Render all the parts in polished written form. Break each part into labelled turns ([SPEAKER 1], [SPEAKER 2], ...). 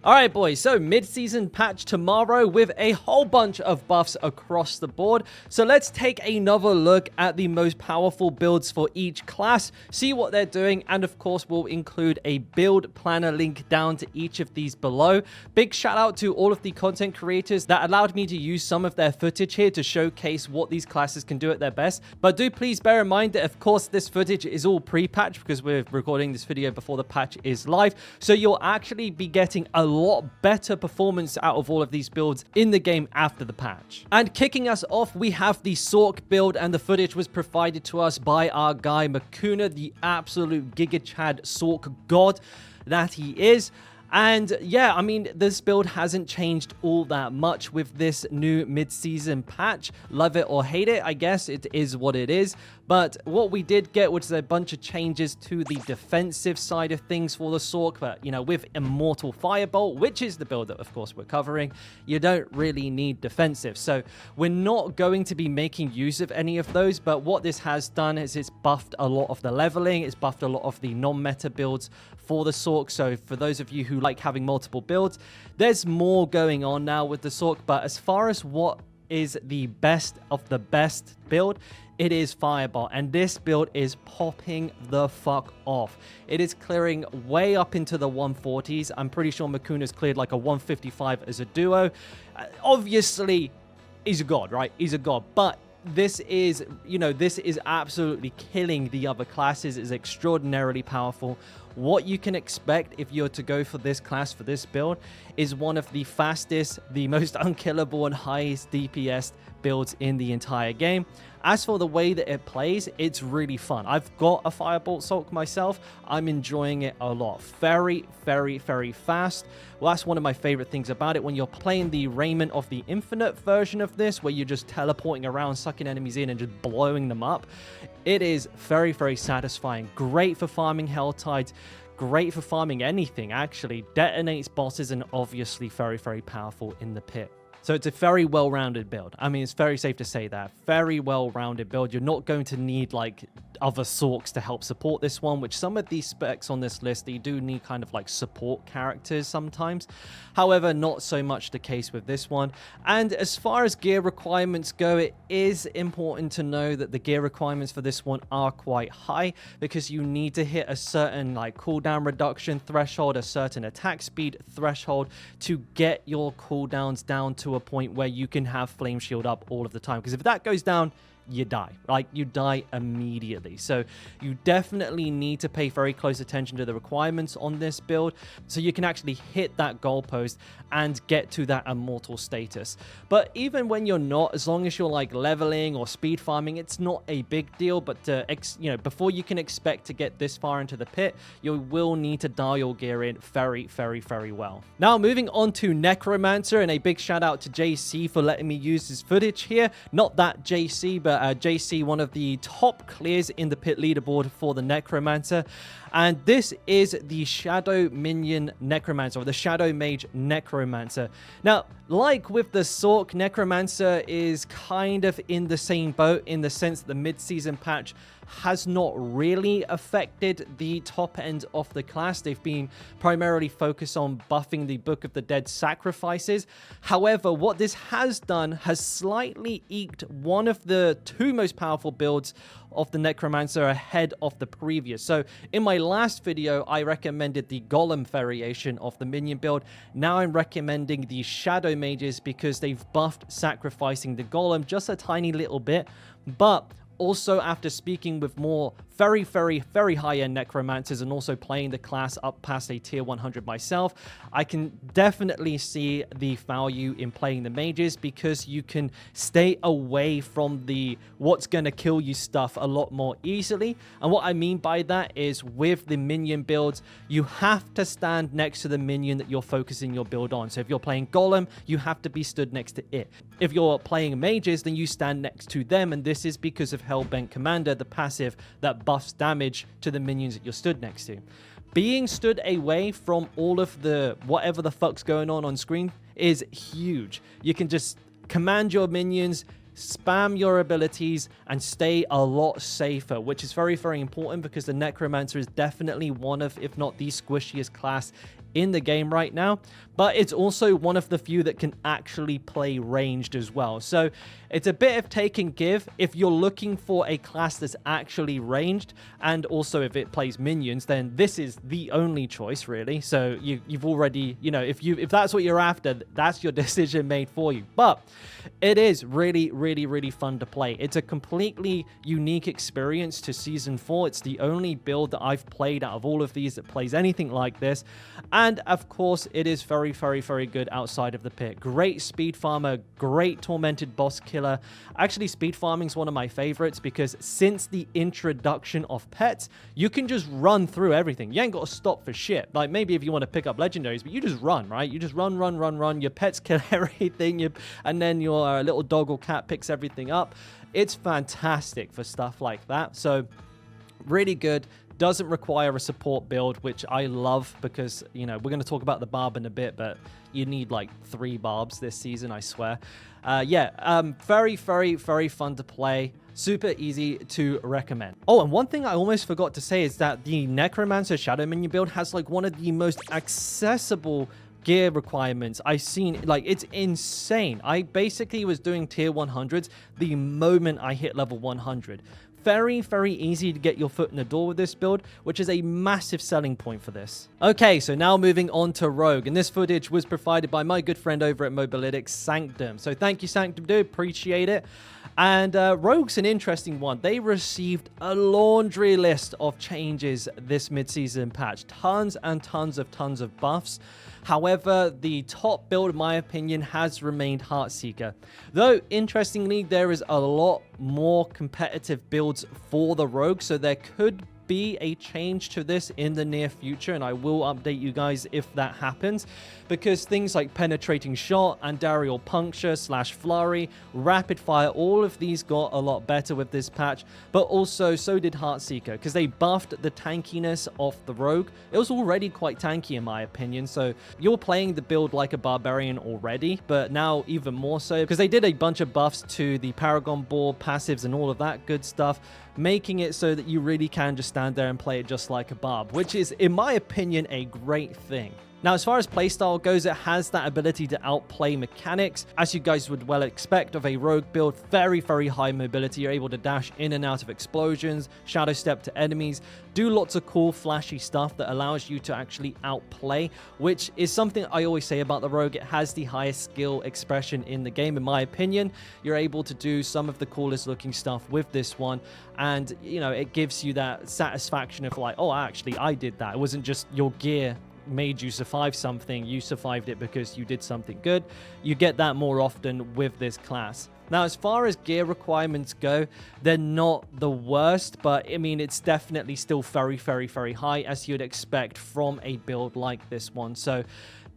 [SPEAKER 1] Alright boys, so mid-season patch tomorrow with a whole bunch of buffs across the board. So let's take another look at the most powerful builds for each class, see what they're doing, and of course we'll include a build planner link down to each of these below. Big shout out to all of the content creators that allowed me to use some of their footage here to showcase what these classes can do at their best. But do please bear in mind that of course this footage is all pre-patch because we're recording this video before the patch is live. So you'll actually be getting a lot better performance out of all of these builds in the game after the patch. And kicking us off, we have the Sorc build, and the footage was provided to us by our guy Makuna, the absolute Giga Chad Sorc god that he is. And yeah, I mean, this build hasn't changed all that much with this new mid-season patch. Love it or hate it, I guess it is what it is. But what we did get was a bunch of changes to the defensive side of things for the Sorc. But, you know, with Immortal Firebolt, which is the build that, of course, we're covering, you don't really need defensive. So we're not going to be making use of any of those. But what this has done is it's buffed a lot of the leveling. It's buffed a lot of the non-meta builds for the Sorc. So for those of you who like having multiple builds, there's more going on now with the Sorc. But as far as what is the best of the best build, it is Firebolt, and this build is popping the fuck off. It is clearing way up into the 140s. I'm pretty sure Makuna's cleared like a 155 as a duo. Obviously, he's a god, right? He's a god, but this is, you know, this is absolutely killing the other classes. It's extraordinarily powerful. What you can expect if you're to go for this class, for this build, is one of the fastest, the most unkillable and highest DPS builds in the entire game. As for the way that it plays, it's really fun. I've got a Firebolt Sorc myself. I'm enjoying it a lot. Very, very, very fast. Well, that's one of my favorite things about it. When you're playing the Raiment of the Infinite version of this, where you're just teleporting around, sucking enemies in and just blowing them up, it is very, very satisfying. Great for farming Hell Tides. Great for farming anything, actually. Detonates bosses, and obviously very, very powerful in the pit. So it's a very well-rounded build. I mean, it's very safe to say that. Very well-rounded build. You're not going to need, like, other Sorcs to help support this one, which some of these specs on this list, you do need kind of like support characters sometimes. However, not so much the case with this one. And as far as gear requirements go, it is important to know that the gear requirements for this one are quite high, because you need to hit a certain like cooldown reduction threshold, a certain attack speed threshold to get your cooldowns down to a point where you can have Flame Shield up all of the time. Because if that goes down, you die. Like, you die immediately. So you definitely need to pay very close attention to the requirements on this build so you can actually hit that goalpost and get to that immortal status. But even when you're not, as long as you're like leveling or speed farming, it's not a big deal. But you know, before you can expect to get this far into the pit, you will need to dial your gear in very, very, very well. Now moving on to Necromancer, and a big shout out to JC for letting me use his footage here. Not that JC, but JC, one of the top clears in the pit leaderboard for the Necromancer. And this is the Shadow Minion Necromancer, or the Shadow Mage Necromancer. Now, like with the Sorc, Necromancer is kind of in the same boat, in the sense that the mid-season patch has not really affected the top end of the class. They've been primarily focused on buffing the Book of the Dead sacrifices. However, what this has done has slightly eked one of the two most powerful builds of the Necromancer ahead of the previous. So in my last video, I recommended the Golem variation of the minion build. Now I'm recommending the Shadow Mages because they've buffed sacrificing the Golem just a tiny little bit. But also, after speaking with more very, very, very high-end Necromancers and also playing the class up past a tier 100 myself, I can definitely see the value in playing the mages, because you can stay away from the what's going to kill you stuff a lot more easily. And what I mean by that is, with the minion builds, you have to stand next to the minion that you're focusing your build on. So if you're playing Golem, you have to be stood next to it. If you're playing mages, then you stand next to them, and this is because of Hellbent Commander, the passive that buffs damage to the minions that you're stood next to. Being stood away from all of the whatever the fuck's going on screen is huge. You can just command your minions, spam your abilities, and stay a lot safer, which is very, very important, because the Necromancer is definitely one of, if not the squishiest class in the game right now, but it's also one of the few that can actually play ranged as well. So it's a bit of take and give if you're looking for a class that's actually ranged, and also if it plays minions, then this is the only choice really. So you've already, you know, if that's what you're after, that's your decision made for you. But it is really, really, really fun to play. It's a completely unique experience to Season 4. It's the only build that I've played out of all of these that plays anything like this. And of course, it is very, very, very good outside of the pit. Great speed farmer, great tormented boss killer. Actually, speed farming is one of my favorites because since the introduction of pets, you can just run through everything. You ain't got to stop for shit. Like maybe if you want to pick up legendaries, but you just run, right? You just run, run, run, run. Your pets kill everything, and then your little dog or cat picks everything up. It's fantastic for stuff like that. So really good. Doesn't require a support build, which I love because, you know, we're going to talk about the Barb in a bit, but you need like 3 Barbs this season, I swear. Very, very, very fun to play. Super easy to recommend. Oh, and one thing I almost forgot to say is that the Necromancer Shadow Minion build has like one of the most accessible gear requirements I've seen. Like, it's insane. I basically was doing tier 100s the moment I hit level 100. Very, very easy to get your foot in the door with this build, which is a massive selling point for this. Okay, so now moving on to Rogue, and this footage was provided by my good friend over at Mobalytics, Sanctum. So thank you, Sanctum, dude, appreciate it. And Rogue's an interesting one. They received a laundry list of changes this mid-season patch. Tons and tons of buffs. However, the top build, in my opinion, has remained Heartseeker. Though, interestingly, there is a lot more competitive builds for the Rogue, so there could be a change to this in the near future, and I will update you guys if that happens, because things like Penetrating Shot, Andarial Puncture / Flurry, Rapid Fire, all of these got a lot better with this patch, but also so did Heartseeker, because they buffed the tankiness of the Rogue. It was already quite tanky in my opinion, so you're playing the build like a Barbarian already, but now even more so, because they did a bunch of buffs to the Paragon board, passives, and all of that good stuff, making it so that you really can just stand there and play it just like a Barb, which is, in my opinion, a great thing. Now, as far as playstyle goes, it has that ability to outplay mechanics. As you guys would well expect of a Rogue build, very, very high mobility. You're able to dash in and out of explosions, shadow step to enemies, do lots of cool, flashy stuff that allows you to actually outplay, which is something I always say about the Rogue. It has the highest skill expression in the game, in my opinion. You're able to do some of the coolest looking stuff with this one, and, you know, it gives you that satisfaction of like, oh, actually, I did that. It wasn't just your gear made you survive something, you survived it because you did something good. You get that more often with this class. Now, as far as gear requirements go, they're not the worst, but I mean, it's definitely still very, very, very high, as you'd expect from a build like this one. So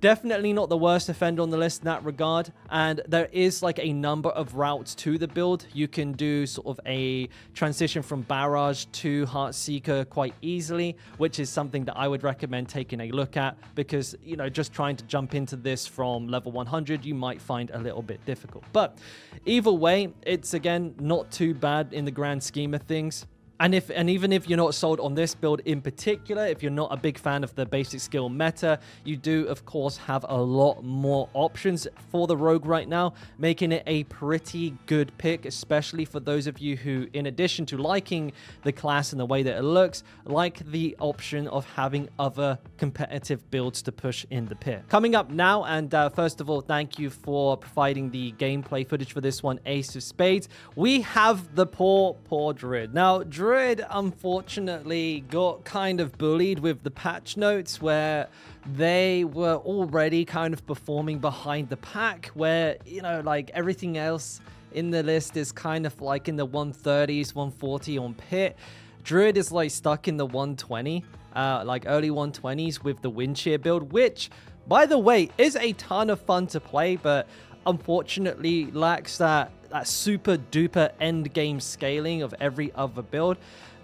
[SPEAKER 1] definitely not the worst offender on the list in that regard, and there is like a number of routes to the build. You can do sort of a transition from Barrage to Heartseeker quite easily, which is something that I would recommend taking a look at, because, you know, just trying to jump into this from level 100, you might find a little bit difficult. But either way, it's, again, not too bad in the grand scheme of things. And even if you're not sold on this build in particular, if you're not a big fan of the basic skill meta, you do, of course, have a lot more options for the Rogue right now, making it a pretty good pick, especially for those of you who, in addition to liking the class and the way that it looks, like the option of having other competitive builds to push in the pit. Coming up now, and first of all, thank you for providing the gameplay footage for this one, Ace of Spades. We have the poor Druid. Now, Druid, unfortunately, got kind of bullied with the patch notes, where they were already kind of performing behind the pack, where, you know, like everything else in the list is kind of like in the 130s, 140 on pit. Druid is like stuck in the 120, like early 120s with the wind shear build, which, by the way, is a ton of fun to play, but unfortunately lacks that super duper end game scaling of every other build.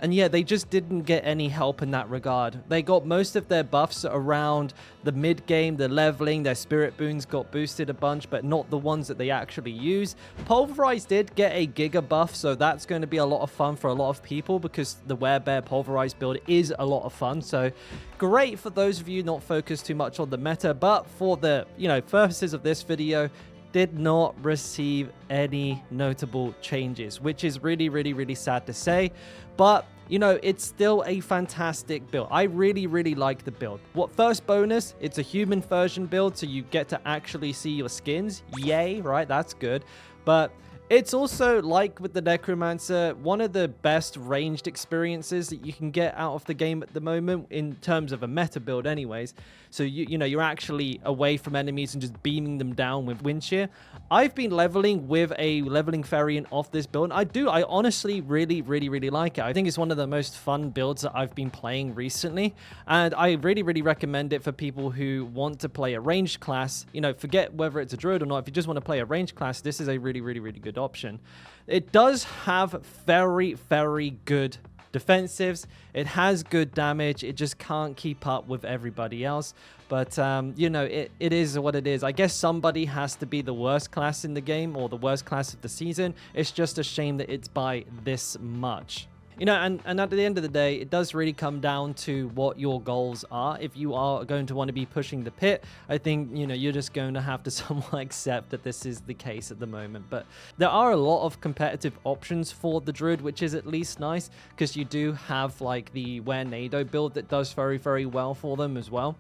[SPEAKER 1] And yeah, they just didn't get any help in that regard. They got most of their buffs around the mid game, the leveling, their spirit boons got boosted a bunch, but not the ones that they actually use. Pulverize did get a Giga buff, so that's going to be a lot of fun for a lot of people because the Werebear Pulverize build is a lot of fun. So great for those of you not focused too much on the meta, but for the, purposes of this video, did not receive any notable changes, which is really, really, really sad to say. But, it's still a fantastic build. I really, really like the build. What first bonus? It's a human version build, so you get to actually see your skins. Yay, right? That's good. But it's also, like with the Necromancer, one of the best ranged experiences that you can get out of the game at the moment in terms of a meta build anyways. So, you're actually away from enemies and just beaming them down with wind shear. I've been leveling with a leveling variant of this build. I honestly really, really, really like it. I think it's one of the most fun builds that I've been playing recently. And I really, really recommend it for people who want to play a ranged class. Forget whether it's a druid or not. If you just want to play a ranged class, this is a really, really, really good option. It does have very, very good defensives. It has good damage. It just can't keep up with everybody else. But, it is what it is. I guess somebody has to be the worst class in the game or the worst class of the season. It's just a shame that it's by this much. And at the end of the day, it does really come down to what your goals are. If you are going to want to be pushing the pit, I think, you're just going to have to somewhat accept that this is the case at the moment. But there are a lot of competitive options for the Druid, which is at least nice because you do have like the Wernado build that does very, very well for them as well.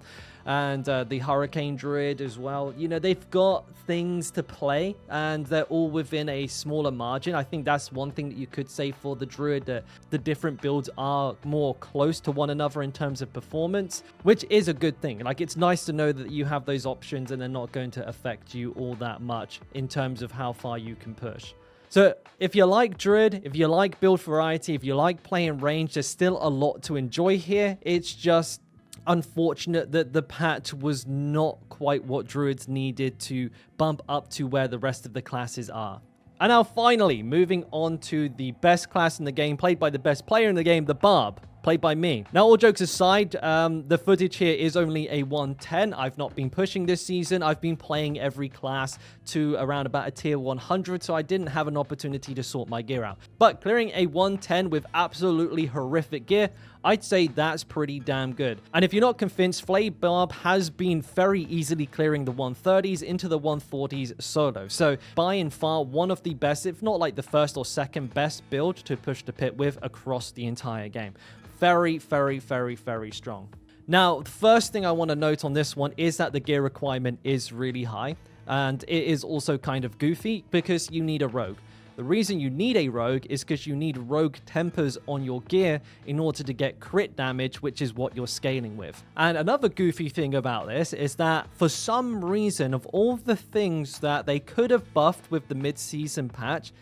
[SPEAKER 1] And the Hurricane Druid as well. They've got things to play and they're all within a smaller margin. I think that's one thing that you could say for the Druid, that the different builds are more close to one another in terms of performance, which is a good thing. Like, it's nice to know that you have those options and they're not going to affect you all that much in terms of how far you can push. So if you like Druid, if you like build variety, if you like playing range, there's still a lot to enjoy here. It's just unfortunate that the patch was not quite what Druids needed to bump up to where the rest of the classes are. And now finally, moving on to the best class in the game, played by the best player in the game, the Barb, played by me. Now, all jokes aside, the footage here is only a 110. I've not been pushing this season. I've been playing every class to around about a tier 100, so I didn't have an opportunity to sort my gear out. But clearing a 110 with absolutely horrific gear, I'd say that's pretty damn good. And if you're not convinced, Flay Barb has been very easily clearing the 130s into the 140s solo. So by and far, one of the best, if not like the first or second best build to push the pit with across the entire game. Very, very, very, very strong. Now, the first thing I want to note on this one is that the gear requirement is really high. And it is also kind of goofy because you need a rogue. The reason you need a rogue is because you need rogue tempers on your gear in order to get crit damage, which is what you're scaling with. And another goofy thing about this is that for some reason, of all the things that they could have buffed with the mid-season patch,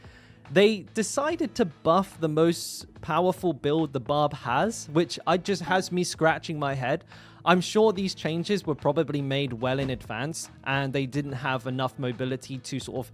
[SPEAKER 1] they decided to buff the most powerful build the Barb has, which just has me scratching my head. I'm sure these changes were probably made well in advance, and they didn't have enough mobility to sort of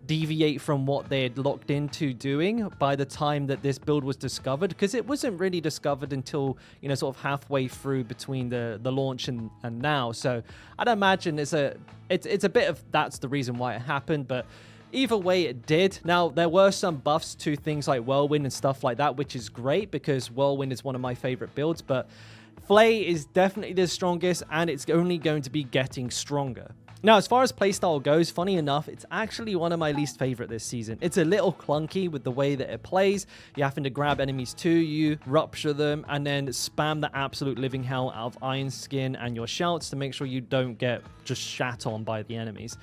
[SPEAKER 1] deviate from what they had locked into doing by the time that this build was discovered, because it wasn't really discovered until, sort of halfway through between the launch and now. So I'd imagine it's a bit of that's the reason why it happened, but either way, it did. Now, there were some buffs to things like Whirlwind and stuff like that, which is great because Whirlwind is one of my favorite builds, but Flay is definitely the strongest, and it's only going to be getting stronger. Now, as far as playstyle goes, funny enough, it's actually one of my least favorite this season. It's a little clunky with the way that it plays. You're having to grab enemies to you, rupture them, and then spam the absolute living hell out of Iron Skin and your shouts to make sure you don't get just shat on by the enemies.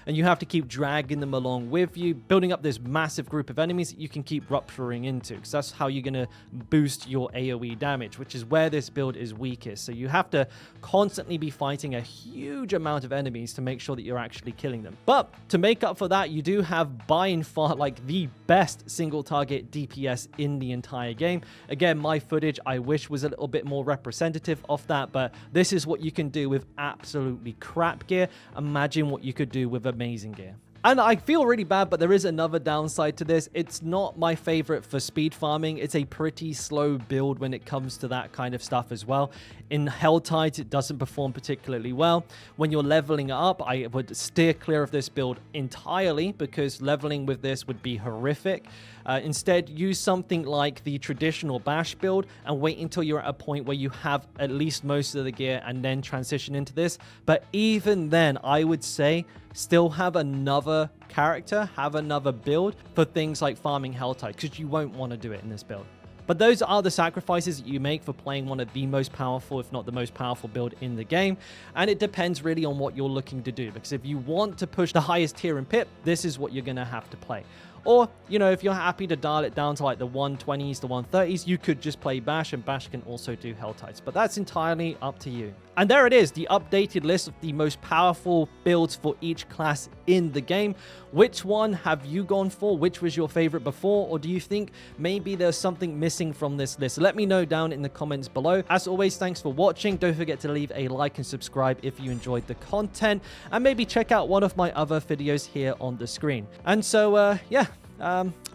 [SPEAKER 1] And you have to keep dragging them along with you, building up this massive group of enemies that you can keep rupturing into, because that's how you're going to boost your AoE damage, which is where this build is weakest. So you have to constantly be fighting a huge amount of enemies to make sure that you're actually killing them. But to make up for that, you do have by and far like the best single target DPS in the entire game. Again, my footage I wish was a little bit more representative of that, but this is what you can do with absolutely crap gear. Imagine what you could do with amazing gear. And I feel really bad, but there is another downside to this. It's not my favorite for speed farming. It's a pretty slow build when it comes to that kind of stuff as well. In Helltides, it doesn't perform particularly well. When you're leveling it up, I would steer clear of this build entirely because leveling with this would be horrific. Instead, use something like the traditional bash build and wait until you're at a point where you have at least most of the gear and then transition into this. But even then, I would say still have another character, have another build for things like farming Helltide, because you won't want to do it in this build. But those are the sacrifices that you make for playing one of the most powerful, if not the most powerful build in the game. And it depends really on what you're looking to do, because if you want to push the highest tier in pip, this is what you're going to have to play. Or, you know, if you're happy to dial it down to like the 120s, the 130s, you could just play Bash, and Bash can also do Helltides. But that's entirely up to you. And there it is, the updated list of the most powerful builds for each class in the game. Which one have you gone for? Which was your favorite before? Or do you think maybe there's something missing from this list? Let me know down in the comments below. As always, thanks for watching. Don't forget to leave a like and subscribe if you enjoyed the content. And maybe check out one of my other videos here on the screen. And so, yeah.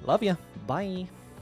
[SPEAKER 1] Love ya. Bye.